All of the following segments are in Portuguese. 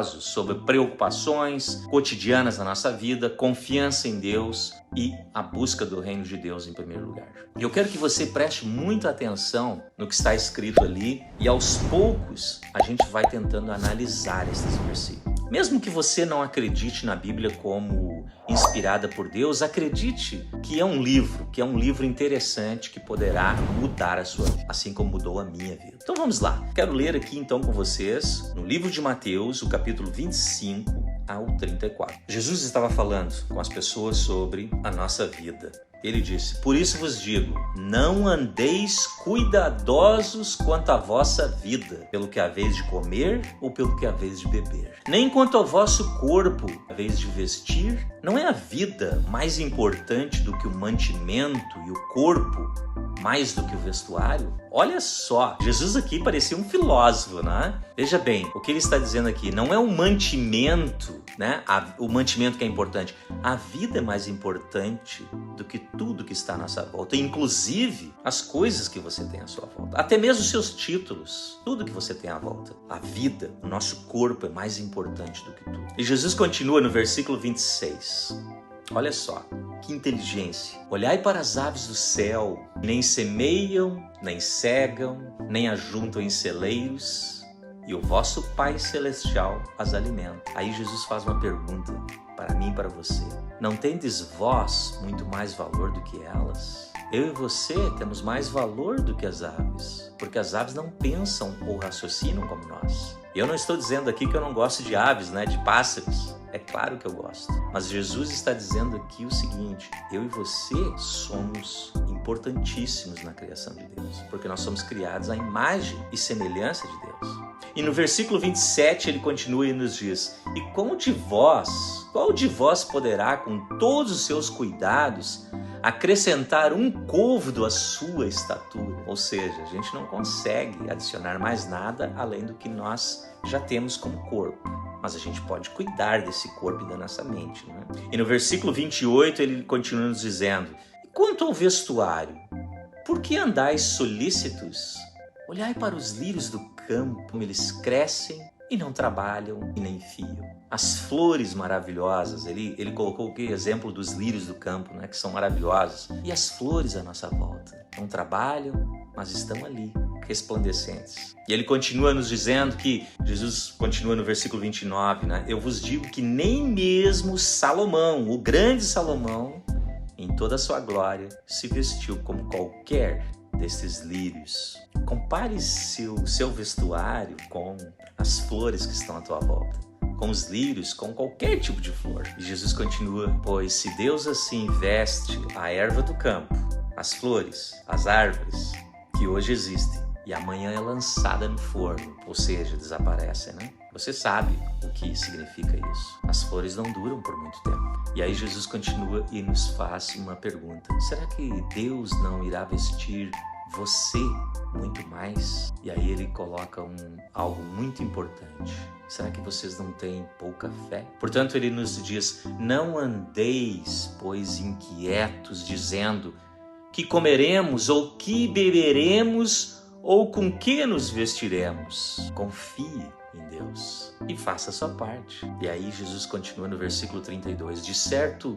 sobre preocupações cotidianas na nossa vida, confiança em Deus e a busca do reino de Deus em primeiro lugar. Eu quero que você preste muita atenção no que está escrito ali e aos poucos a gente vai tentando analisar esses versículos. Mesmo que você não acredite na Bíblia como inspirada por Deus, acredite que é um livro interessante que poderá mudar a sua vida, assim como mudou a minha vida. Então vamos lá. Quero ler aqui então com vocês, no livro de Mateus, o capítulo 25 ao 34. Jesus estava falando com as pessoas sobre a nossa vida. Ele disse: por isso vos digo, não andeis cuidadosos quanto à vossa vida, pelo que haveis de comer ou pelo que haveis de beber. Nem quanto ao vosso corpo, haveis de vestir. Não é a vida mais importante do que o mantimento e o corpo mais do que o vestuário? Olha só, Jesus aqui parecia um filósofo, né? Veja bem, o que ele está dizendo aqui não é o mantimento, né? O mantimento que é importante. A vida é mais importante do que tudo que está à nossa volta, inclusive as coisas que você tem à sua volta, até mesmo os seus títulos, tudo que você tem à volta. A vida, o nosso corpo é mais importante do que tudo. E Jesus continua no versículo 26. Olha só, que inteligência. Olhai para as aves do céu, nem semeiam, nem cegam, nem ajuntam em celeiros, e o vosso Pai Celestial as alimenta. Aí Jesus faz uma pergunta para mim e para você. Não tendes vós muito mais valor do que elas? Eu e você temos mais valor do que as aves, porque as aves não pensam ou raciocinam como nós. Eu não estou dizendo aqui que eu não gosto de aves, né, de pássaros. É claro que eu gosto. Mas Jesus está dizendo aqui o seguinte: eu e você somos importantíssimos na criação de Deus, porque nós somos criados à imagem e semelhança de Deus. E no versículo 27 ele continua e nos diz: e qual de vós poderá, com todos os seus cuidados, acrescentar um côvado à sua estatura? Ou seja, a gente não consegue adicionar mais nada além do que nós já temos como corpo. Mas a gente pode cuidar desse corpo e da nossa mente, né? E no versículo 28 ele continua nos dizendo: e quanto ao vestuário, por que andais solícitos? Olhai para os lírios do campo, como eles crescem e não trabalham e nem fiam. As flores maravilhosas, ele colocou o exemplo dos lírios do campo, né, que são maravilhosos. E as flores à nossa volta não trabalham, mas estão ali, resplandecentes. E ele continua nos dizendo que, Jesus continua no versículo 29, né? Eu vos digo que nem mesmo Salomão, o grande Salomão, em toda a sua glória, se vestiu como qualquer desses lírios. Compare seu vestuário com as flores que estão à tua volta, com os lírios, com qualquer tipo de flor. E Jesus continua: pois se Deus assim veste a erva do campo, as flores, as árvores que hoje existem, e amanhã é lançada no forno, ou seja, desaparecem, né? Você sabe o que significa isso. As flores não duram por muito tempo. E aí Jesus continua e nos faz uma pergunta: será que Deus não irá vestir você muito mais? E aí ele coloca algo muito importante: será que vocês não têm pouca fé? Portanto, ele nos diz: não andeis, pois, inquietos, dizendo que comeremos ou que beberemos ou com que nos vestiremos. Confie em Deus e faça a sua parte. E aí Jesus continua no versículo 32: de certo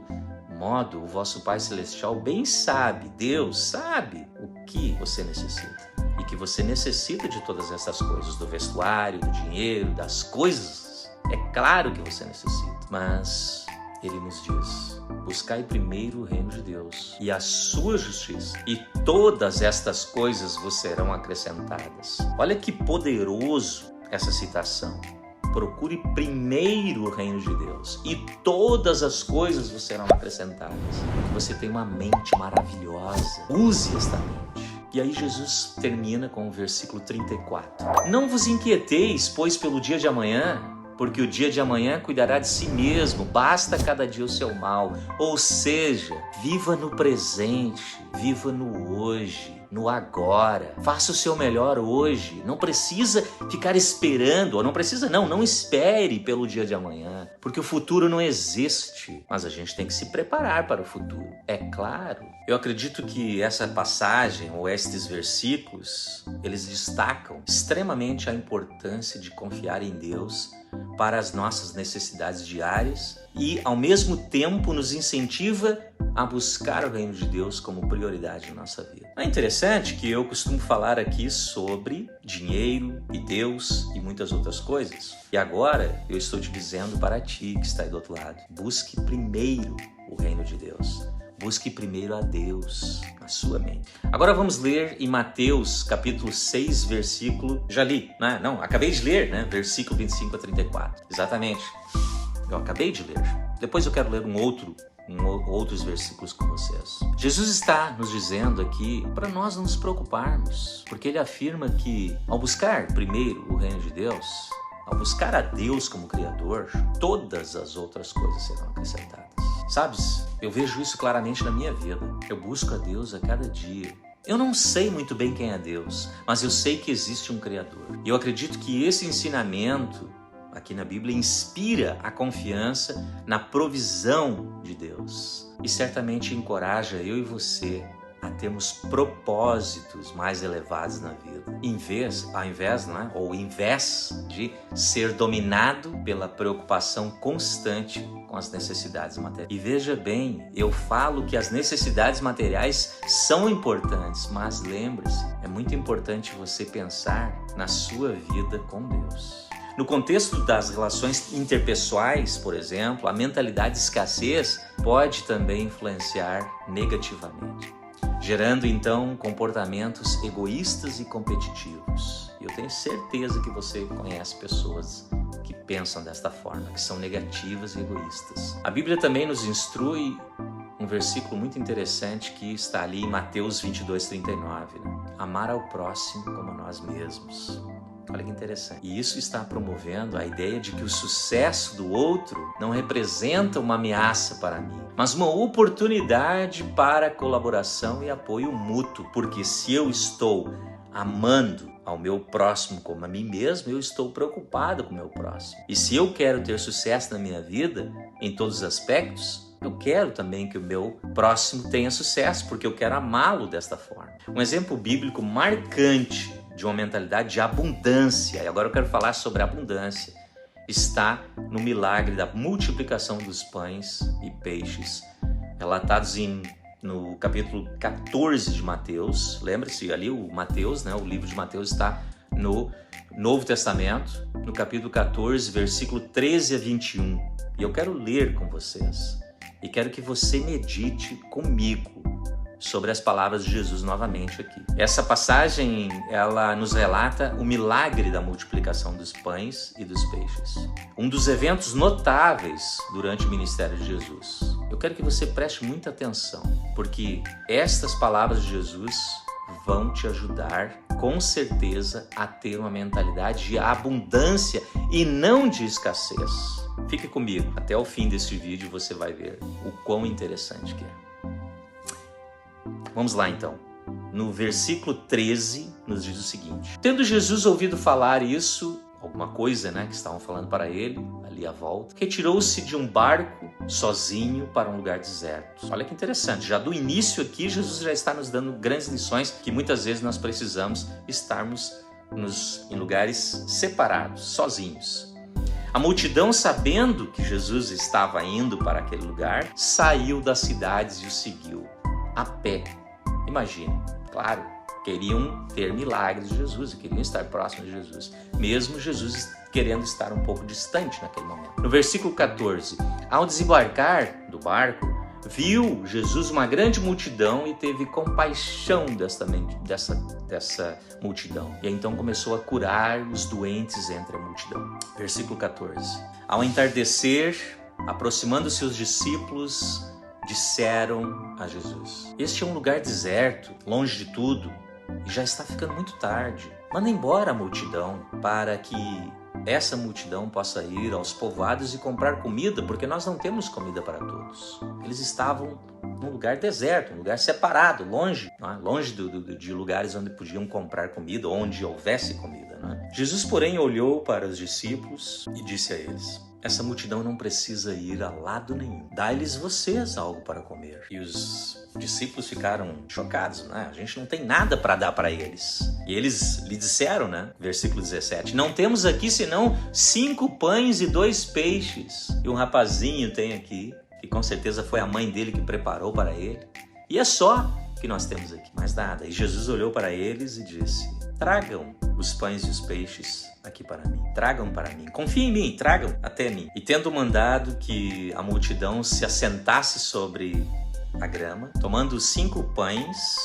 modo, o vosso Pai Celestial bem sabe, Deus sabe o que você necessita. E que você necessita de todas essas coisas, do vestuário, do dinheiro, das coisas. É claro que você necessita. Mas ele nos diz: buscai primeiro o reino de Deus e a sua justiça, e todas estas coisas vos serão acrescentadas. Olha que poderoso essa citação. Procure primeiro o reino de Deus e todas as coisas vos serão acrescentadas. Você tem uma mente maravilhosa. Use esta mente. E aí Jesus termina com o versículo 34. Não vos inquieteis, pois, pelo dia de amanhã, porque o dia de amanhã cuidará de si mesmo, basta cada dia o seu mal. Ou seja, viva no presente, viva no hoje. no agora. Faça o seu melhor hoje. Não precisa ficar esperando, ou não espere pelo dia de amanhã, porque o futuro não existe, mas a gente tem que se preparar para o futuro, é claro. Eu acredito que essa passagem, ou estes versículos, eles destacam extremamente a importância de confiar em Deus para as nossas necessidades diárias e, ao mesmo tempo, nos incentiva a buscar o reino de Deus como prioridade na nossa vida. É interessante que eu costumo falar aqui sobre dinheiro e Deus e muitas outras coisas. E agora eu estou te dizendo para ti que está aí do outro lado, busque primeiro o reino de Deus. Busque primeiro a Deus na sua mente. Agora vamos ler em Mateus capítulo 6, versículo... Já li, né? Não, acabei de ler, né? Versículo 25 a 34. Exatamente. Eu acabei de ler. Depois eu quero ler outros versículos com vocês. Jesus está nos dizendo aqui para nós não nos preocuparmos, porque ele afirma que ao buscar primeiro o reino de Deus, ao buscar a Deus como Criador, todas as outras coisas serão acrescentadas. Sabes, eu vejo isso claramente na minha vida. Eu busco a Deus a cada dia. Eu não sei muito bem quem é Deus, mas eu sei que existe um Criador. E eu acredito que esse ensinamento aqui na Bíblia inspira a confiança na provisão de Deus. E certamente encoraja eu e você a termos propósitos mais elevados na vida. Em vez de ser dominado pela preocupação constante com as necessidades materiais. E veja bem, eu falo que as necessidades materiais são importantes, mas lembre-se, é muito importante você pensar na sua vida com Deus. No contexto das relações interpessoais, por exemplo, a mentalidade de escassez pode também influenciar negativamente, gerando então comportamentos egoístas e competitivos. Eu tenho certeza que você conhece pessoas que pensam desta forma, que são negativas e egoístas. A Bíblia também nos instrui um versículo muito interessante que está ali em Mateus 22:39, né? Amar ao próximo como a nós mesmos. Olha que interessante. E isso está promovendo a ideia de que o sucesso do outro não representa uma ameaça para mim, mas uma oportunidade para colaboração e apoio mútuo. Porque se eu estou amando ao meu próximo como a mim mesmo, eu estou preocupado com o meu próximo. E se eu quero ter sucesso na minha vida, em todos os aspectos, eu quero também que o meu próximo tenha sucesso, porque eu quero amá-lo desta forma. Um exemplo bíblico marcante de uma mentalidade de abundância, e agora eu quero falar sobre abundância, está no milagre da multiplicação dos pães e peixes, relatados no capítulo 14 de Mateus. Lembre-se, ali o Mateus, né, o livro de Mateus está no Novo Testamento, no capítulo 14, versículo 13 a 21. E eu quero ler com vocês, e quero que você medite comigo sobre as palavras de Jesus novamente aqui. Essa passagem, ela nos relata o milagre da multiplicação dos pães e dos peixes. Um dos eventos notáveis durante o ministério de Jesus. Eu quero que você preste muita atenção, porque estas palavras de Jesus vão te ajudar, com certeza, a ter uma mentalidade de abundância e não de escassez. Fique comigo, até o fim desse vídeo você vai ver o quão interessante que é. Vamos lá então. No versículo 13 nos diz o seguinte: tendo Jesus ouvido falar isso, alguma coisa, né, que estavam falando para ele, ali à volta, retirou-se de um barco sozinho para um lugar deserto. Olha que interessante, já do início aqui Jesus já está nos dando grandes lições que muitas vezes nós precisamos estarmos em lugares separados, sozinhos. A multidão, sabendo que Jesus estava indo para aquele lugar, saiu das cidades e o seguiu a pé. Imagine, claro, queriam ter milagres de Jesus e queriam estar próximos de Jesus, mesmo Jesus querendo estar um pouco distante naquele momento. No versículo 14, ao desembarcar do barco, viu Jesus uma grande multidão e teve compaixão dessa multidão. E então começou a curar os doentes entre a multidão. Versículo 14, ao entardecer, aproximando-se os discípulos, disseram a Jesus: este é um lugar deserto, longe de tudo, e já está ficando muito tarde. Manda embora a multidão, para que essa multidão possa ir aos povoados e comprar comida, porque nós não temos comida para todos. Eles estavam num lugar deserto, um lugar separado, longe, longe de lugares onde podiam comprar comida, onde houvesse comida. Jesus, porém, olhou para os discípulos e disse a eles: essa multidão não precisa ir a lado nenhum. Dai-lhes vocês algo para comer. E os discípulos ficaram chocados, A gente não tem nada para dar para eles. E eles lhe disseram, Versículo 17: não temos aqui senão 5 pães e 2 peixes. E um rapazinho tem aqui, que com certeza foi a mãe dele que preparou para ele. E é só que nós temos aqui, mais nada. E Jesus olhou para eles e disse: tragam os pães e os peixes aqui para mim. Tragam para mim. Confiem em mim, tragam até mim. E tendo mandado que a multidão se assentasse sobre a grama, tomando os 5 pães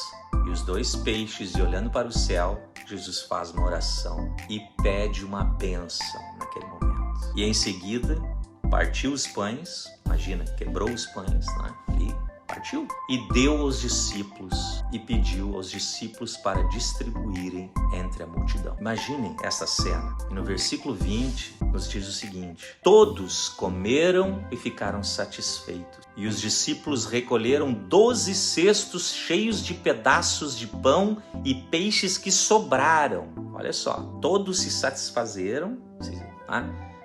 e os 2 peixes e olhando para o céu, Jesus faz uma oração e pede uma bênção naquele momento. E em seguida, partiu os pães, imagina, quebrou os pães, ali, partiu, e deu aos discípulos e pediu aos discípulos para distribuírem entre a multidão. Imaginem essa cena. E no versículo 20 nos diz o seguinte: todos comeram e ficaram satisfeitos. E os discípulos recolheram 12 cestos cheios de pedaços de pão e peixes que sobraram. Olha só, todos se satisfazeram,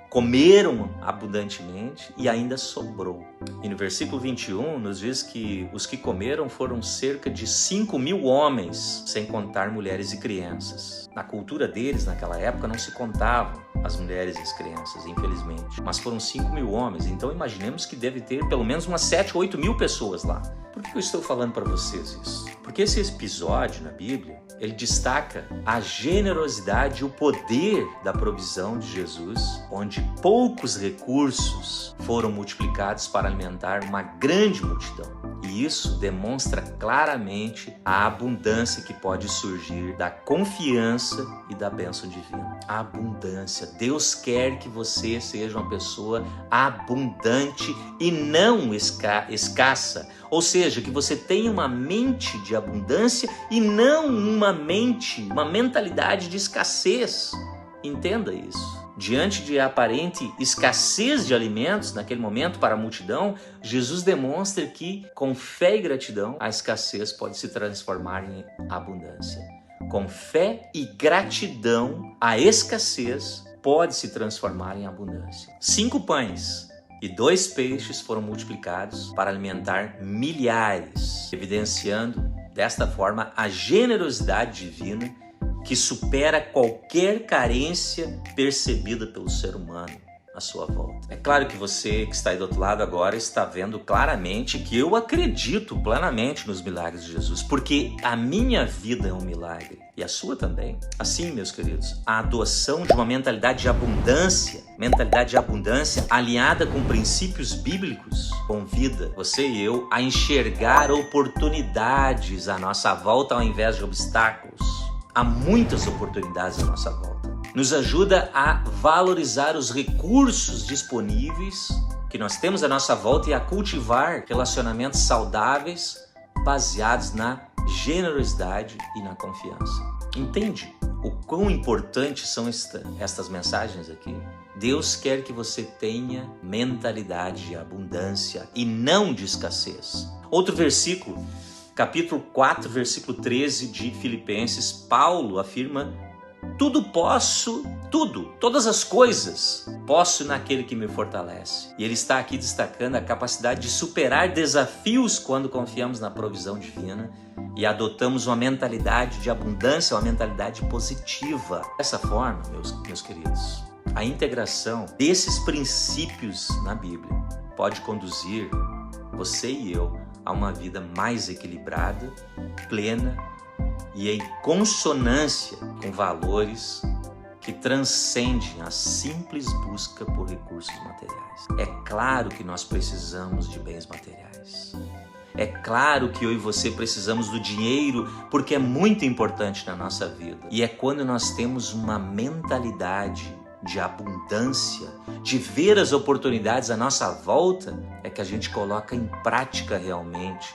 comeram abundantemente e ainda sobrou. E no versículo 21 nos diz que os que comeram foram cerca de 5.000 homens, sem contar mulheres e crianças. Na cultura deles, naquela época, não se contavam as mulheres e as crianças, infelizmente. Mas foram 5.000 homens, então imaginemos que deve ter pelo menos umas 7 ou 8 mil pessoas lá. Por que eu estou falando para vocês isso? Porque esse episódio na Bíblia, ele destaca a generosidade e o poder da provisão de Jesus, onde poucos recursos foram multiplicados para alimentar uma grande multidão. E isso demonstra claramente a abundância que pode surgir da confiança e da bênção divina. A abundância. Deus quer que você seja uma pessoa abundante e não escassa. Ou seja, que você tenha uma mente de abundância e não uma mentalidade de escassez. Entenda isso. Diante de aparente escassez de alimentos naquele momento para a multidão, Jesus demonstra que, com fé e gratidão, a escassez pode se transformar em abundância. Com fé e gratidão, a escassez pode se transformar em abundância. 5 pães e 2 peixes foram multiplicados para alimentar milhares, evidenciando desta forma a generosidade divina que supera qualquer carência percebida pelo ser humano à sua volta. É claro que você que está aí do outro lado agora está vendo claramente que eu acredito plenamente nos milagres de Jesus, porque a minha vida é um milagre e a sua também. Assim, meus queridos, a adoção de uma mentalidade de abundância alinhada com princípios bíblicos, convida você e eu a enxergar oportunidades à nossa volta ao invés de obstáculos. Há muitas oportunidades à nossa volta. Nos ajuda a valorizar os recursos disponíveis que nós temos à nossa volta e a cultivar relacionamentos saudáveis baseados na generosidade e na confiança. Entende o quão importantes são estas mensagens aqui? Deus quer que você tenha mentalidade de abundância e não de escassez. Outro versículo, capítulo 4, versículo 13 de Filipenses, Paulo afirma: todas as coisas posso naquele que me fortalece. E ele está aqui destacando a capacidade de superar desafios quando confiamos na provisão divina e adotamos uma mentalidade de abundância, uma mentalidade positiva. Dessa forma, meus queridos, a integração desses princípios na Bíblia pode conduzir você e eu a uma vida mais equilibrada, plena e em consonância com valores que transcendem a simples busca por recursos materiais. É claro que nós precisamos de bens materiais. É claro que eu e você precisamos do dinheiro porque é muito importante na nossa vida. E é quando nós temos uma mentalidade de abundância, de ver as oportunidades à nossa volta, é que a gente coloca em prática realmente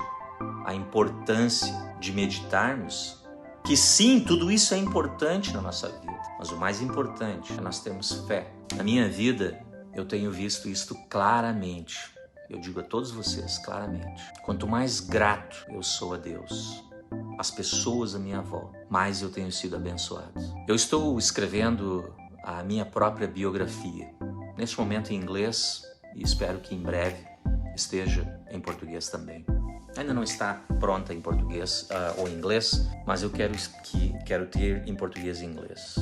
a importância de meditarmos que sim, tudo isso é importante na nossa vida, mas o mais importante é nós termos fé. Na minha vida, eu tenho visto isto claramente. eu digo a todos vocês claramente, quanto mais grato eu sou a Deus, as pessoas à minha volta, mais eu tenho sido abençoado. Eu estou escrevendo a minha própria biografia, neste momento em inglês, e espero que em breve esteja em português também. Ainda não está pronta em português ou inglês, mas eu quero ter em português e inglês.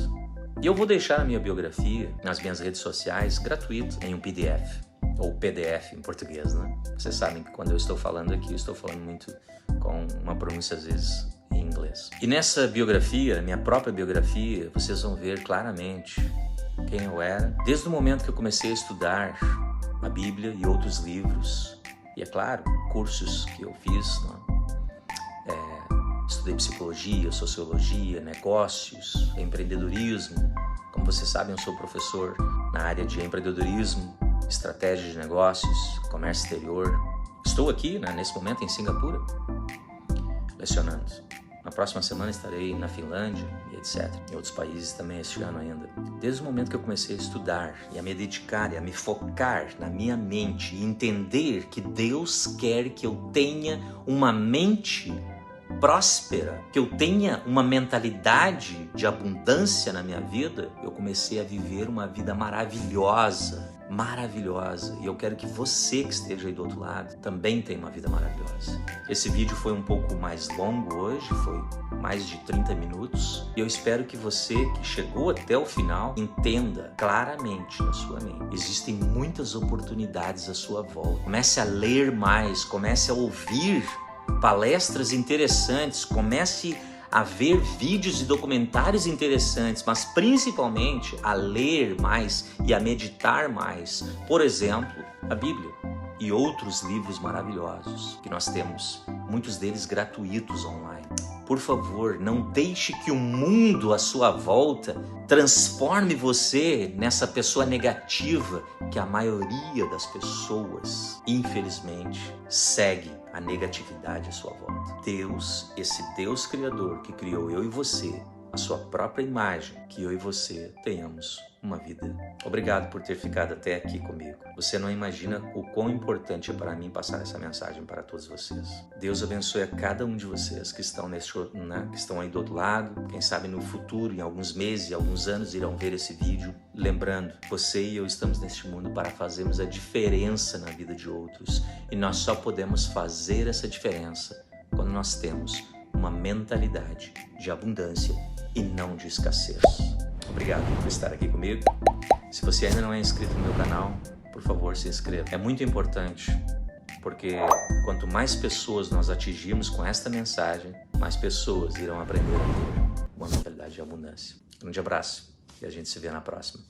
E eu vou deixar a minha biografia nas minhas redes sociais gratuito em um PDF, ou PDF em português, né? Vocês sabem que quando eu estou falando aqui, eu estou falando muito com uma pronúncia às vezes em inglês. E nessa biografia, minha própria biografia, vocês vão ver claramente quem eu era, desde o momento que eu comecei a estudar a Bíblia e outros livros, e é claro, cursos que eu fiz, né? Estudei psicologia, sociologia, negócios, empreendedorismo. Como vocês sabem, eu sou professor na área de empreendedorismo, estratégia de negócios, comércio exterior. Estou aqui, né, nesse momento em Singapura, lecionando. Na próxima semana estarei na Finlândia e etc. Em outros países também este ano ainda. Desde o momento que eu comecei a estudar e a me dedicar e a me focar na minha mente e entender que Deus quer que eu tenha uma mente próspera, que eu tenha uma mentalidade de abundância na minha vida, eu comecei a viver uma vida maravilhosa. E eu quero que você que esteja aí do outro lado também tenha uma vida maravilhosa. Esse vídeo foi um pouco mais longo hoje, foi mais de 30 minutos, e eu espero que você que chegou até o final entenda claramente na sua mente. Existem muitas oportunidades à sua volta. Comece a ler mais, comece a ouvir palestras interessantes, comece a ver vídeos e documentários interessantes, mas principalmente a ler mais e a meditar mais. Por exemplo, a Bíblia e outros livros maravilhosos que nós temos, muitos deles gratuitos online. Por favor, não deixe que o mundo à sua volta transforme você nessa pessoa negativa que a maioria das pessoas, infelizmente, segue a negatividade à sua volta. Deus, esse Deus Criador que criou eu e você, a sua própria imagem, que eu e você tenhamos uma vida. Obrigado por ter ficado até aqui comigo. Você não imagina o quão importante é para mim passar essa mensagem para todos vocês. Deus abençoe a cada um de vocês que estão que estão aí do outro lado. Quem sabe no futuro, em alguns meses e alguns anos, irão ver esse vídeo. Lembrando, você e eu estamos neste mundo para fazermos a diferença na vida de outros. E nós só podemos fazer essa diferença quando nós temos uma mentalidade de abundância e não de escassez. Obrigado por estar aqui comigo. Se você ainda não é inscrito no meu canal, por favor, se inscreva. É muito importante, porque quanto mais pessoas nós atingirmos com esta mensagem, mais pessoas irão aprender a ter uma mentalidade de abundância. Um grande abraço e a gente se vê na próxima.